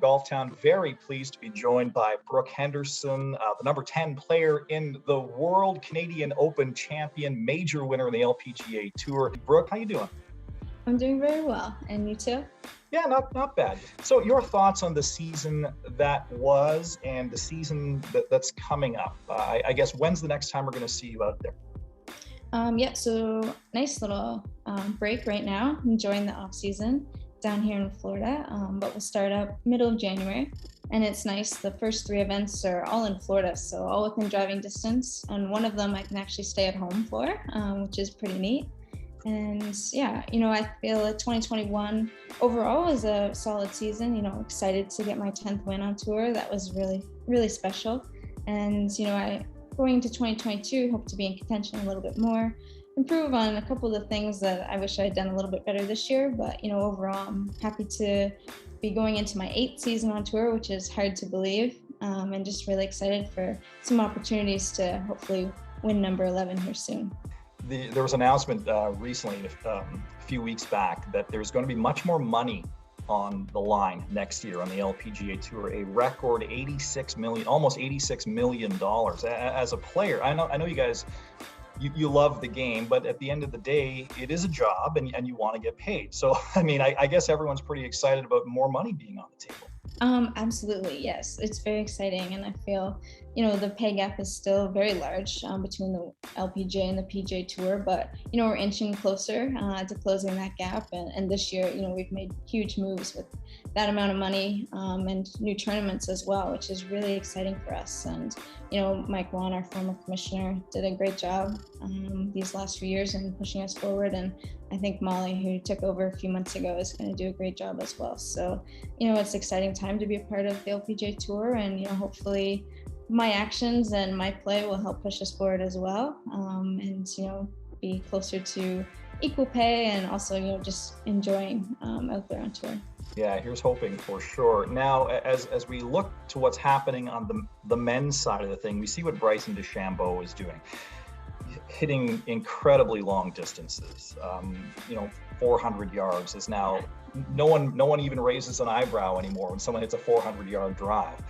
Golf Town. Very pleased to be joined by Brooke Henderson, the number 10 player in the World Canadian Open champion, major winner in the LPGA Tour. Brooke, how you doing? I'm doing very well. And you too? Yeah, not bad. So your thoughts on the season that was and the season that's coming up? I guess when's the next time we're going to see you out there? So nice little break right now, enjoying the off season down here in Florida, but we'll start up middle of January. And it's nice, the first 3 events are all in Florida, so all within driving distance. And one of them I can actually stay at home for, which is pretty neat. And yeah, I feel like 2021 overall was a solid season, excited to get my 10th win on tour. That was really, really special. And, going into 2022, hope to be in contention a little bit more, improve on a couple of the things that I wish I had done a little bit better this year. But, overall, I'm happy to be going into my 8th season on tour, which is hard to believe, and just really excited for some opportunities to hopefully win number 11 here soon. There was an announcement recently, a few weeks back, that there's going to be much more money on the line next year on the LPGA Tour, a record almost $86 million. As a player, I know you guys, you love the game, but at the end of the day, it is a job and you want to get paid. So, I guess everyone's pretty excited about more money being on the table. Absolutely, yes. It's very exciting, and I feel, the pay gap is still very large between the LPGA and the PGA Tour, but, we're inching closer to closing that gap. And this year, we've made huge moves with that amount of money and new tournaments as well, which is really exciting for us. And, Mike Wan, our former commissioner, did a great job these last few years in pushing us forward. And I think Molly, who took over a few months ago, is going to do a great job as well. So, it's an exciting time to be a part of the LPGA Tour, and, hopefully my actions and my play will help push us forward as well, and, be closer to equal pay and also, just enjoying out there on tour. Yeah, here's hoping for sure. Now, as we look to what's happening on the men's side of the thing, we see what Bryson DeChambeau is doing, hitting incredibly long distances. 400 yards is now, no one even raises an eyebrow anymore when someone hits a 400-yard drive.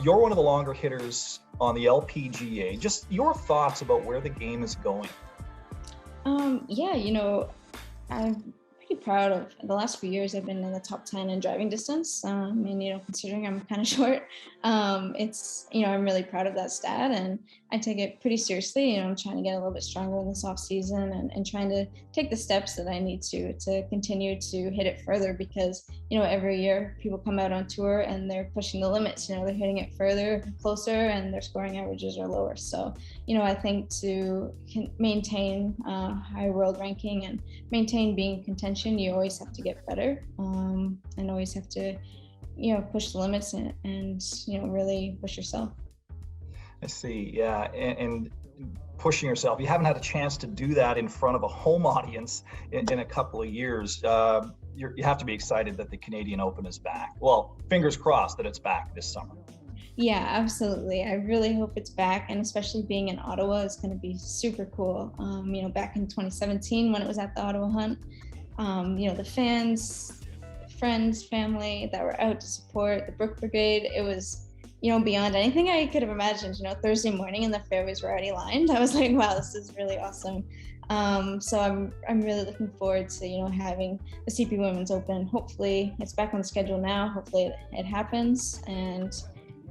You're one of the longer hitters on the LPGA. Just your thoughts about where the game is going. I'm pretty proud of the last few years. I've been in the top 10 in driving distance. Considering I'm kind of short, I'm really proud of that stat, and I take it pretty seriously. I'm trying to get a little bit stronger in this off season and trying to take the steps that I need to continue to hit it further, because, every year people come out on tour and they're pushing the limits, they're hitting it further, closer, and their scoring averages are lower. So, I think to maintain high world ranking and maintain being in contention, you always have to get better, and always have to, push the limits and really push yourself. I see. Yeah. And pushing yourself. You haven't had a chance to do that in front of a home audience in a couple of years. You have to be excited that the Canadian Open is back. Well, fingers crossed that it's back this summer. Yeah, absolutely. I really hope it's back, and especially being in Ottawa is going to be super cool. Back in 2017 when it was at the Ottawa Hunt, the fans, friends, family that were out to support the Brooke Brigade, it was, beyond anything I could have imagined. Thursday morning and the fairways were already lined. I was like, wow, this is really awesome. So I'm really looking forward to, having the CP Women's Open. Hopefully it's back on the schedule now. Hopefully it happens. And,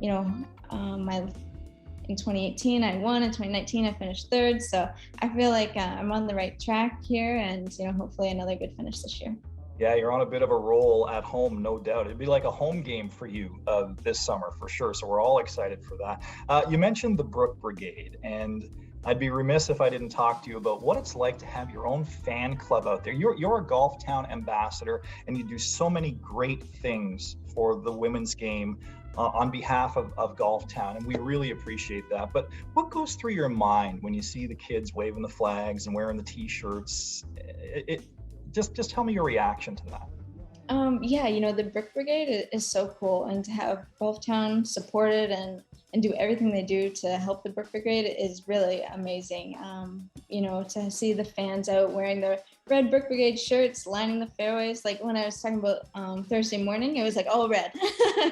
in 2018 I won, in 2019 I finished 3rd. So I feel like I'm on the right track here, and, hopefully another good finish this year. Yeah, you're on a bit of a roll at home, no doubt. It'd be like a home game for you this summer for sure. So we're all excited for that. You mentioned the Brooke Brigade, and I'd be remiss if I didn't talk to you about what it's like to have your own fan club out there. You're a Golf Town ambassador, and you do so many great things for the women's game on behalf of Golf Town, and we really appreciate that. But what goes through your mind when you see the kids waving the flags and wearing the T-shirts? Just tell me your reaction to that. The Brooke Brigade is so cool, and to have Golf Town supported and do everything they do to help the Brooke Brigade is really amazing. To see the fans out wearing their red Brooke Brigade shirts lining the fairways. Like when I was talking about Thursday morning, it was like all red,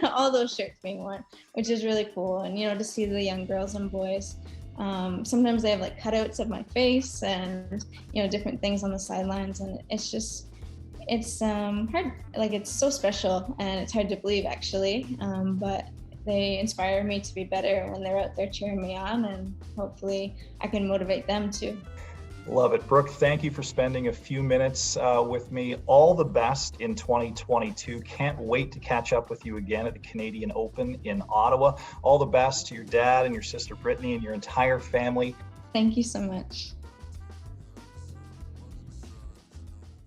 all those shirts being worn, which is really cool. And, you know, to see the young girls and boys, sometimes they have like cutouts of my face and, you know, different things on the sidelines. And it's just, it's hard, like it's so special and it's hard to believe actually. But they inspire me to be better when they're out there cheering me on, and hopefully I can motivate them too. Love it. Brooke, thank you for spending a few minutes with me. All the best in 2022. Can't wait to catch up with you again at the Canadian Open in Ottawa. All the best to your dad and your sister Brittany and your entire family. Thank you so much.